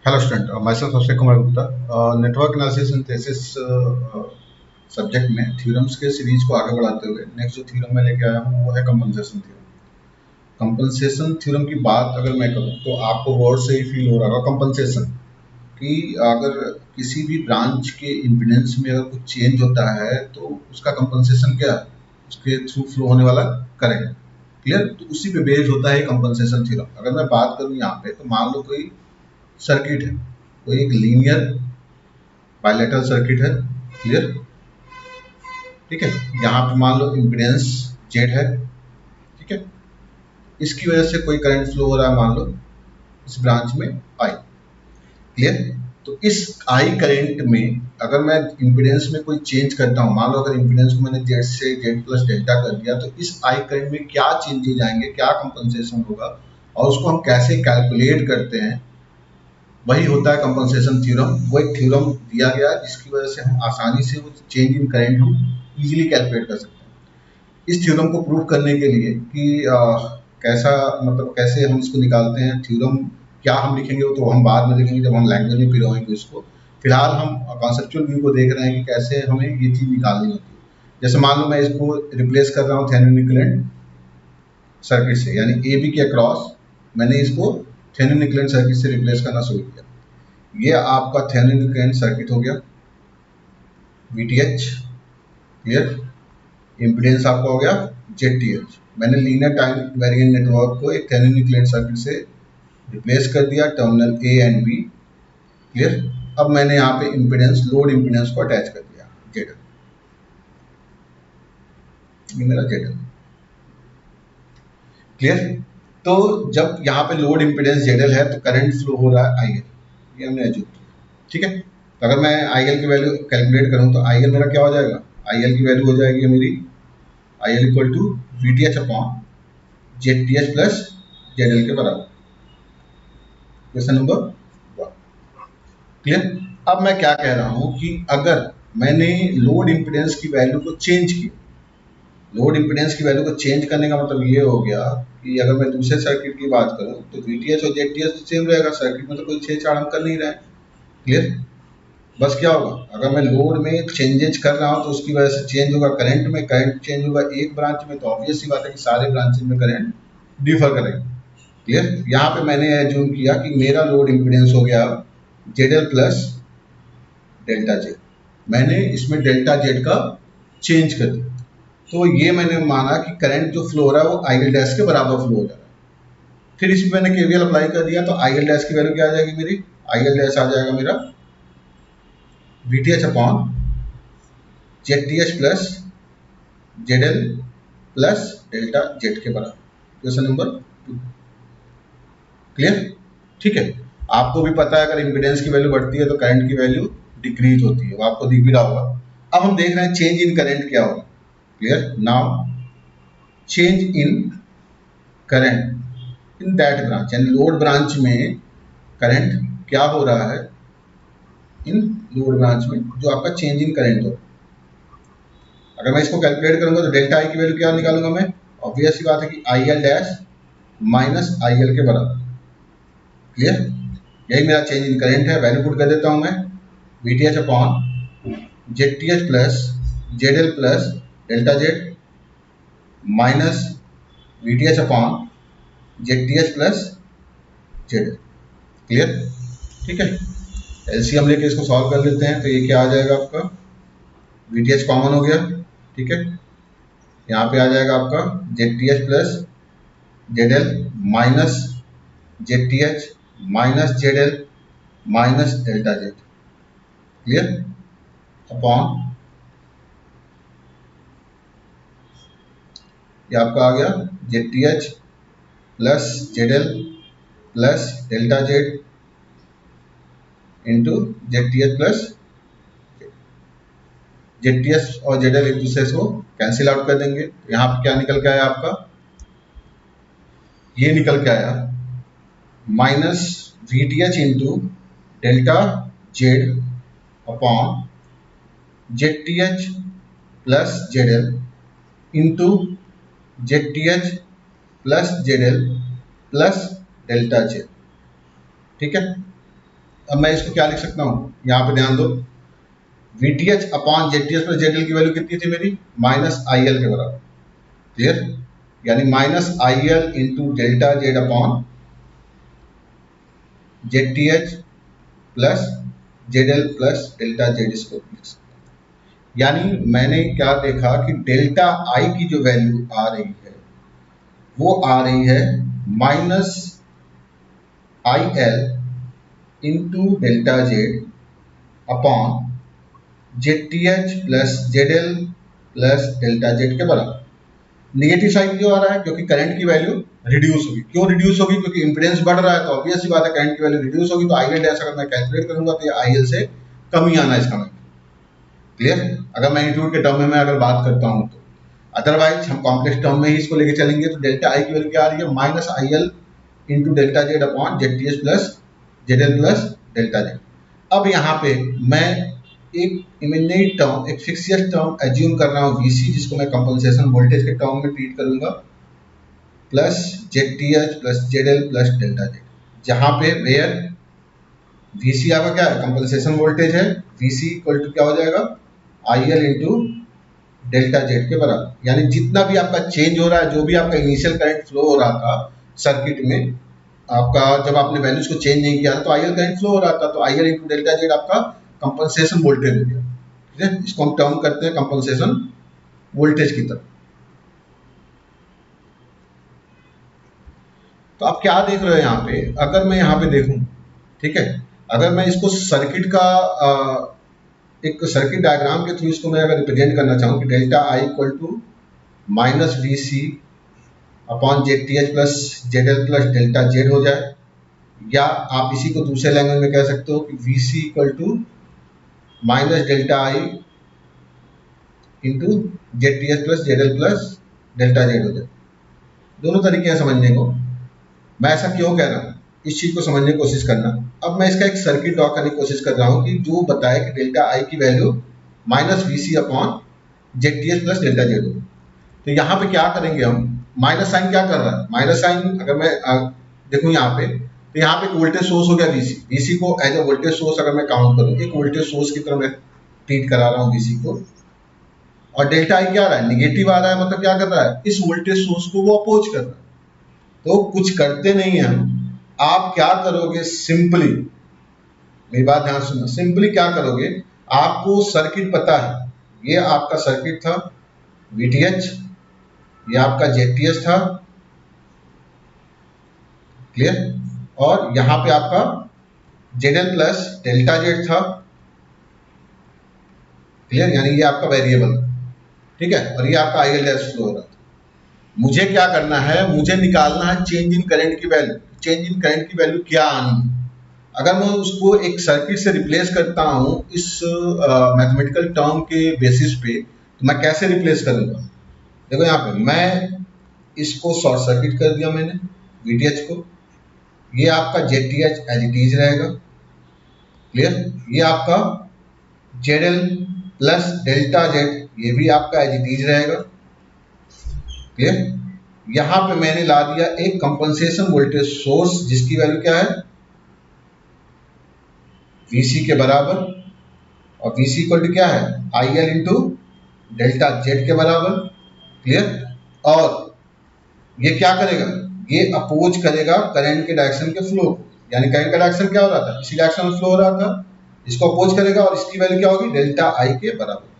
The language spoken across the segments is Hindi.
Hello student, myself Abhishek Kumar Gupta. Network analysis and thesis subject में थ्योरम्स के सीरीज को आगे बढ़ाते हुए नेक्स्ट जो थ्योरम मैं लेके आया हूँ वो है कंपनसेशन थ्योरम। कंपनसेशन थ्योरम की बात अगर मैं करूँ तो आपको वर्ड से ही फील हो रहा होगा कंपनसेशन कि अगर किसी भी ब्रांच के इम्पीडेंस में अगर कुछ चेंज होता है तो उसका कंपनसेशन क्या है, उसके थ्रू फ्लो होने वाला करंट। क्लियर? तो उसी पे बेस्ड होता है कंपनसेशन थ्योरम। अगर मैं बात करूँ यहाँ पे तो मान लो कोई सर्किट है, कोई एक लीनियर बायलेटरल सर्किट है। क्लियर? ठीक है, यहाँ पे मान लो इम्पीडेंस जेड है। ठीक है, इसकी वजह से कोई करंट फ्लो हो रहा है, मान लो इस ब्रांच में आई। क्लियर? तो इस आई करंट में अगर मैं इम्पीडेंस में कोई चेंज करता हूँ, मान लो अगर इम्पीडेंस को मैंने जेड से जेड प्लस डेल्टा कर दिया, तो इस आई करंट में क्या चेंजेज आएंगे, क्या कंपनसेशन होगा और उसको हम कैसे कैलकुलेट करते हैं, वही होता है कंपनसेशन थ्योरम। वो एक थ्योरम दिया गया है जिसकी वजह से हम आसानी से वो चेंज इन करंट हम इजीली कैलकुलेट कर सकते हैं। इस थ्योरम को प्रूव करने के लिए कि कैसा मतलब कैसे हम इसको निकालते हैं, थ्योरम क्या हम लिखेंगे वो तो हम बाद में देखेंगे जब हम लैंग्वेज में पिरोएंगे इसको। फिलहाल हम कॉन्सेप्चुअल व्यू को देख रहे हैं कि कैसे हमें ये चीज़ निकालनी होती है। जैसे मान लो मैं इसको रिप्लेस कर रहा हूँ थेवेनिन इक्विवेलेंट सर्किट से, यानी ए बी के अक्रॉस मैंने इसको थेवेनिन इक्विवेलेंट सर्किट से रिप्लेस करना शुरू किया। ये आपका थेवेनिन इक्विवेलेंट सर्किट हो गया VTH। क्लियर? इम्पीडेंस आपका हो गया ZTH। मैंने लीनियर टाइम वेरिएंट नेटवर्क को एक थेवेनिन इक्विवेलेंट सर्किट से रिप्लेस कर दिया, terminal A and B। Clear? अब मैंने यहाँ पे इम्पीडेंस लोड इम्पीडेंस को अटैच कर दिया ZL, ये मेरा ZL। क्लियर? तो जब यहाँ पे लोड इम्पीडेंस ZL है तो करंट फ्लो हो रहा है IL, ये हमने एज्यूम किया। ठीक है, तो अगर मैं IL की वैल्यू कैलकुलेट करूँ तो IL मेरा क्या हो जाएगा, IL की वैल्यू हो जाएगी मेरी IL equal to VTH upon ZTH plus ZL के बराबर। Question number 1। क्लियर? अब मैं क्या कह रहा हूँ कि अगर मैंने लोड इम्पीडेंस की वैल्यू को चेंज किया, लोड इम्पीडेंस की वैल्यू को चेंज करने का मतलब ये हो गया कि अगर मैं दूसरे सर्किट की बात करूँ तो VTH और ZTH तो सेम रहेगा, सर्किट में तो कोई छेड़छाड़ हम कर नहीं रहे हैं। क्लियर? बस क्या होगा, अगर मैं लोड में चेंजेज कर रहा हूँ तो उसकी वजह से चेंज होगा करंट में, करंट चेंज होगा एक ब्रांच में तो ऑब्वियस सी बात है कि सारे ब्रांचेज में करंट डिफर करेगा। क्लियर? यहाँ पे मैंने एज्यूम किया कि मेरा लोड इम्पीडेंस हो गया ZL प्लस डेल्टा जेड। मैंने इसमें डेल्टा जेड का चेंज कर दिया, तो ये मैंने माना कि करंट जो फ्लो हो रहा है वो IL डैश के बराबर फ्लो हो जा रहा है। फिर इसमें मैंने KVL अप्लाई कर दिया तो IL डैश की वैल्यू क्या आ जाएगी मेरी, IL डैश आ जाएगा मेरा VTH upon ZTH plus ZL plus delta Z के बराबर। Question number 2। क्लियर? ठीक है, आपको भी पता है अगर इम्पीडेंस की वैल्यू बढ़ती है तो करंट की वैल्यू डिक्रीज होती है, वो आपको दिख भी रहा होगा। अब हम देख रहे हैं चेंज इन करंट क्या होगा। Clear? Now change in current in that branch, यानी लोड ब्रांच में करंट क्या हो रहा है, इन लोड ब्रांच में जो आपका चेंज इन करंट हो। अगर मैं इसको कैलकुलेट करूंगा तो डेल्टा आई की वैल्यू क्या निकालूंगा मैं, ऑब्वियस सी बात है कि IL डैश माइनस IL के बराबर। क्लियर? यही मेरा चेंज इन करंट है, वैल्यू पुट कर देता हूं मैं VTH upon ZTH plus ZL plus delta Z minus VTH upon ZTH plus ZL। Clear? ठीक है, एलसीएम लेके इसको सॉल्व कर लेते हैं तो ये क्या आ जाएगा आपका, VTH कॉमन हो गया। ठीक है, यहाँ पे आ जाएगा आपका ZTH plus ZL minus ZTH minus ZL minus delta Z. Clear? Upon ये आपका आ गया ZTH plus ZL plus delta Z into ZTH plus ZTH और ZL एक दूसरे को कैंसिल आउट कर देंगे। यहाँ पे क्या निकल के आया आपका, ये निकल के आया minus VTH into delta Z upon ZTH plus ZL into ZTH plus ZL plus delta Z. ठीक है, अब मैं इसको क्या लिख सकता हूँ, यहाँ पे ध्यान दो, VTH upon ZTH plus ZL की वैल्यू कितनी थी मेरी, माइनस IL के बराबर। क्लियर, यानी minus IL into delta Z upon ZTH plus ZL plus delta Z, इसको लिख सकते हैं। यानी मैंने क्या देखा कि डेल्टा आई की जो वैल्यू आ रही है वो आ रही है minus IL into delta Z upon ZTH plus ZL plus delta Z के बराबर। नेगेटिव साइड क्यों आ रहा है, क्योंकि करंट की वैल्यू रिड्यूस होगी। क्यों रिड्यूस होगी, क्योंकि इंपीडेंस बढ़ रहा है, तो ऑब्वियस सी बात है करंट की वैल्यू रिड्यूस होगी, तो IL डैश अगर मैं कैलकुलेट करूंगा तो ये IL से कम ही आना है इसका मतलब। क्लियर, अगर मैग्नीट्यूड के टर्म में मैं अगर बात करता हूं तो, अदरवाइज हम कॉम्प्लेक्स टर्म में ही इसको लेके चलेंगे, तो डेल्टा आई की वैल्यू क्या आ रही है, minus IL into delta Z upon ZTH plus ZL plus delta Z. अब यहाँ पे मैं एक इमेजिनरी टर्म, एक फिक्सियस टर्म एज्यूम कर रहा हूँ VC, जिसको मैं कंपनसेशन वोल्टेज के टर्म में ट्रीट करूंगा, plus ZTH plus ZL plus delta Z, जहां पे वेयर VC आपका क्या है, कंपनसेशन वोल्टेज है, VC इक्वल टू क्या हो जाएगा, IL इंटू डेल्टा जेड के बराबर। यानी जितना भी आपका चेंज हो रहा है, जो भी आपका इनिशियल करंट फ्लो हो रहा था सर्किट में, आपका जब आपने वैल्यूज को चेंज नहीं किया था तो IL करंट फ्लो हो रहा था, तो IL इंटू डेल्टा जेड आपका कंपनसेशन वोल्टेज हो गया। ठीक है, इसको हम टर्म करते हैं कंपनसेशन वोल्टेज की तरफ। तो आप क्या देख रहे हो यहाँ पे, अगर मैं यहाँ पे देखूं, ठीक है, अगर मैं इसको सर्किट का एक सर्किट डायग्राम के थ्रू इसको मैं अगर रिप्रेजेंट करना चाहूँ कि delta I equal to minus VC upon ZTH plus ZL plus delta Z हो जाए, या आप इसी को दूसरे लैंग्वेज में कह सकते हो कि VC equal to minus delta I into ZTH plus ZL plus delta Z हो जाए। दोनों तरीके हैं समझने को। मैं ऐसा क्यों कह रहा हूँ, इस चीज को समझने की कोशिश करना। अब मैं इसका एक सर्किट ड्रॉ करने की कोशिश कर रहा हूँ कि जो बताए कि डेल्टा आई की value minus VC upon ZTH plus delta Z हो। तो यहाँ पे क्या करेंगे हम, माइनस साइन क्या कर रहा है, माइनस साइन अगर मैं देखूँ यहाँ पे, तो यहाँ पे एक वोल्टेज सोर्स हो गया VC। VC को एज ए वोल्टेज सोर्स अगर मैं काउंट करूँ, एक वोल्टेज सोर्स की तरह मैं ट्रीट करा रहा हूँ VC को, और डेल्टा आई क्या आ रहा है, निगेटिव आ रहा है, मतलब क्या कर रहा है, इस वोल्टेज सोर्स को वो अपोज कर रहा है। तो कुछ करते नहीं है हम, आप क्या करोगे, सिंपली मेरी बात ध्यान सुनना, सिंपली क्या करोगे, आपको सर्किट पता है, ये आपका सर्किट था VTH, ये आपका ZTH था, क्लियर, और यहाँ पे आपका ZL प्लस डेल्टा जेड था, क्लियर, यानी ये आपका वेरिएबल, ठीक है, और ये आपका IL डैश फ्लो हो रहा था। मुझे क्या करना है, मुझे निकालना है चेंज इन करंट की वैल्यू। चेंज इन करंट की वैल्यू क्या आनी है, अगर मैं उसको एक सर्किट से रिप्लेस करता हूँ इस मैथमेटिकल टर्म के बेसिस पे, तो मैं कैसे रिप्लेस करूंगा, देखो यहाँ पे मैं इसको शॉर्ट सर्किट कर दिया मैंने VTH को, ये आपका ZTH एज इट इज रहेगा, क्लियर, ये आपका ZL प्लस डेल्टा जेड, ये भी आपका एज इट इज रहेगा, क्लियर। यहां पे मैंने ला दिया एक कंपनसेशन वोल्टेज सोर्स, जिसकी वैल्यू क्या है, VC के बराबर, और VC इक्वल टू क्या है, IL इंटू डेल्टा जेड के बराबर, क्लियर। और ये क्या करेगा, ये अपोज करेगा करंट के डायरेक्शन के फ्लो को, यानी करंट का डायरेक्शन क्या हो रहा था, इसी डायरेक्शन में फ्लो हो रहा था, इसको अपोज करेगा, और इसकी वैल्यू क्या होगी, डेल्टा आई के बराबर,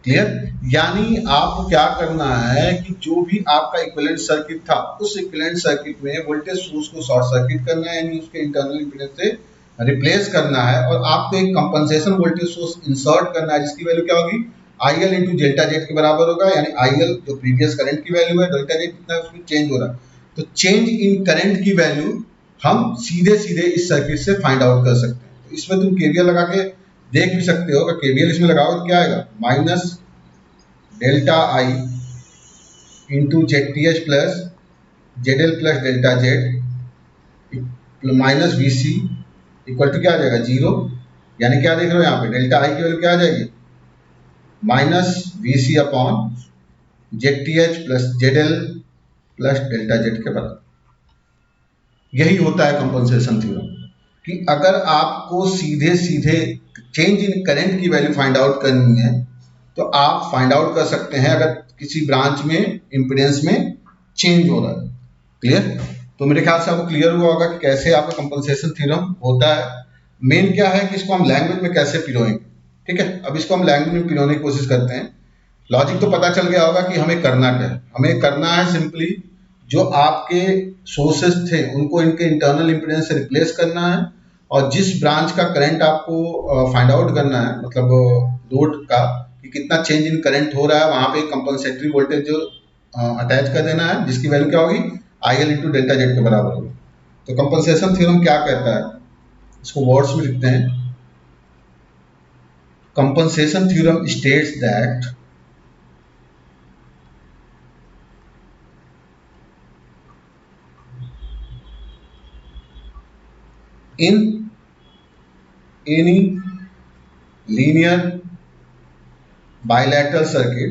क्लियर। यानी आपको क्या करना है कि जो भी आपका इक्विवेलेंट सर्किट था, उस इक्विवेलेंट सर्किट में वोल्टेज सोर्स को शॉर्ट सर्किट करना है, यानी उसके इंटरनल इंपीडेंस से रिप्लेस करना है, और आपको एक कंपनसेशन वोल्टेज सोर्स इंसर्ट करना है, जिसकी वैल्यू क्या होगी, IL इंटू डेल्टा जेड के बराबर होगा, यानी IL जो प्रीवियस करंट की वैल्यू है, डेल्टा जेड कितना है उसमें चेंज हो रहा है, तो चेंज इन करंट की वैल्यू हम सीधे सीधे इस सर्किट से फाइंड आउट कर सकते हैं। तो इसमें तुम KVL लगा के देख भी सकते हो, अगर KVL इसमें लगाओ तो क्या आएगा, minus delta I into ZTH plus ZL plus delta Z minus VC equal to क्या आ जाएगा, जीरो। यानी क्या देख रहे हो यहाँ पे, डेल्टा आई की वैल्यू क्या आ जाएगी, minus VC upon ZTH plus ZL plus delta Z के बराबर। यही होता है कंपनसेशन थ्योरम, कि अगर आपको सीधे सीधे चेंज इन करंट की वैल्यू फाइंड आउट करनी है तो आप फाइंड आउट कर सकते हैं अगर किसी ब्रांच में इम्पीडेंस में चेंज हो रहा है। क्लियर? तो मेरे ख्याल से आपको क्लियर हुआ होगा कि कैसे आपका कंपनसेशन थ्योरम होता है। मेन क्या है कि इसको हम लैंग्वेज में कैसे पिरोएंगे। ठीक है, अब इसको हम लैंग्वेज में पिरोने की कोशिश करते हैं। लॉजिक तो पता चल गया होगा कि हमें करना क्या है। हमें करना है सिंपली जो आपके सोर्सेस थे उनको इनके इंटरनल इम्पीडेंस से रिप्लेस करना है, और जिस ब्रांच का करंट आपको फाइंड आउट करना है, मतलब लोड का कि कितना चेंज इन करंट हो रहा है, वहां पे कंपनसेटरी वोल्टेज जो अटैच कर देना है, जिसकी वैल्यू क्या होगी, IL इंटू डेल्टा जेड के बराबर होगी। तो कंपनसेशन थ्योरम क्या कहता है, इसको वर्ड्स में लिखते हैं। Compensation theorem states that in any linear bilateral circuit,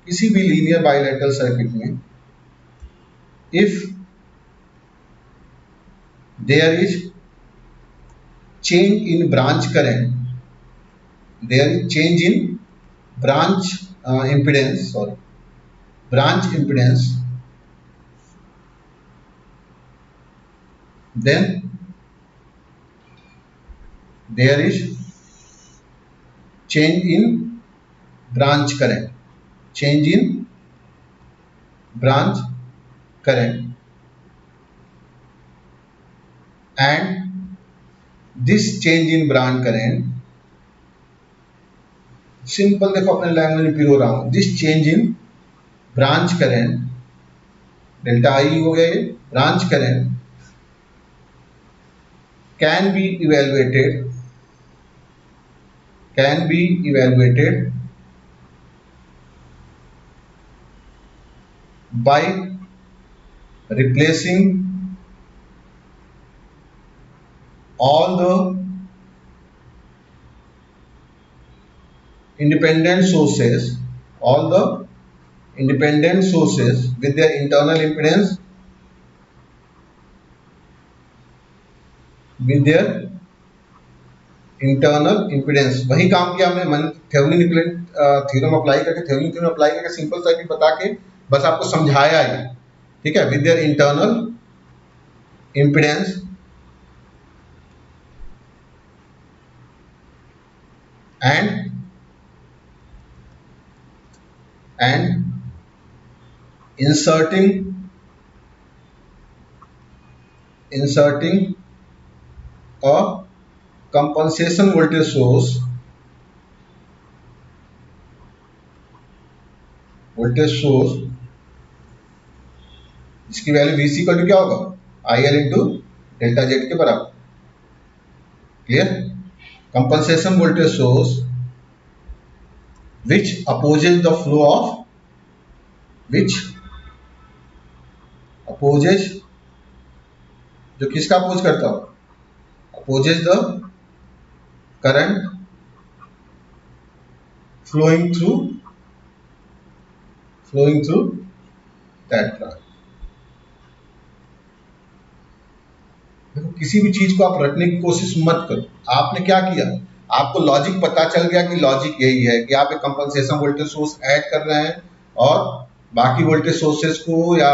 किसी भी लीनियर बाइलेटरल सर्किट में, if there is change in branch current, there is change in branch impedance, branch impedance, then there is change in branch current, change in branch current, and this change in branch current, simple देखो अपने लैंग्वेज में पिरो रहा हूं, this change in branch current, delta आई हो गया ये, branch current can be evaluated by replacing all the independent sources with their internal impedance, वही काम किया हमने थेवेनिन इक्विवेलेंट थ्योरम अप्लाई करके, थेवेनिन थ्योरम अप्लाई करके सिंपल सर्किट बता के बस आपको समझाया है। ठीक है, with their internal impedance and inserting a compensation voltage source जिसकी वैल्यू VC इक्वल टू क्या होगा, IL इंटू डेल्टा जेड के बराबर। Clear? Compensation voltage source which opposes the flow of, जो किसका अपोज करता हो, opposes the current flowing through that branch। देखो किसी भी चीज को आप रटने की कोशिश मत करो। आपने क्या किया, आपको लॉजिक पता चल गया कि लॉजिक यही है कि आप एक कंपनसेशन वोल्टेज सोर्स ऐड कर रहे हैं और बाकी वोल्टेज सोर्सेज को या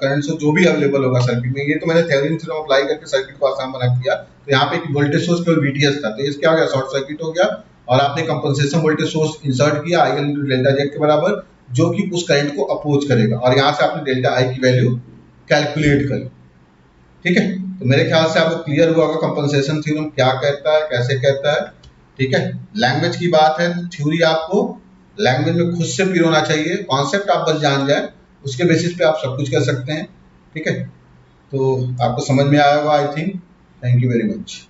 करंट सोर्स जो भी अवेलेबल होगा सर्किट में, ये तो मैंने थेवेनिन थ्योरम अप्लाई करके सर्किट को आसान बना दिया। तो यहाँ पे एक वोल्टेज सोर्स केवल VTS था, तो इसका क्या हो गया, शॉर्ट सर्किट हो गया, और आपने कंपनसेशन वोल्टेज सोर्स इंसर्ट किया IL इंटू डेल्टा जेड के बराबर, जो कि उस करंट को अपोज करेगा, और यहाँ से आपने डेल्टा आई की वैल्यू कैलकुलेट करी। ठीक है, तो मेरे ख्याल से आपको क्लियर हुआ होगा कंपनसेशन थ्योरम क्या कहता है, कैसे कहता है। ठीक है, लैंग्वेज की बात है तो थ्योरी आपको लैंग्वेज में खुद से पिरोना चाहिए, कॉन्सेप्ट आप बस जान जाए, उसके बेसिस पे आप सब कुछ कर सकते हैं। ठीक है, तो आपको समझ में आया होगा I think. Thank you very much.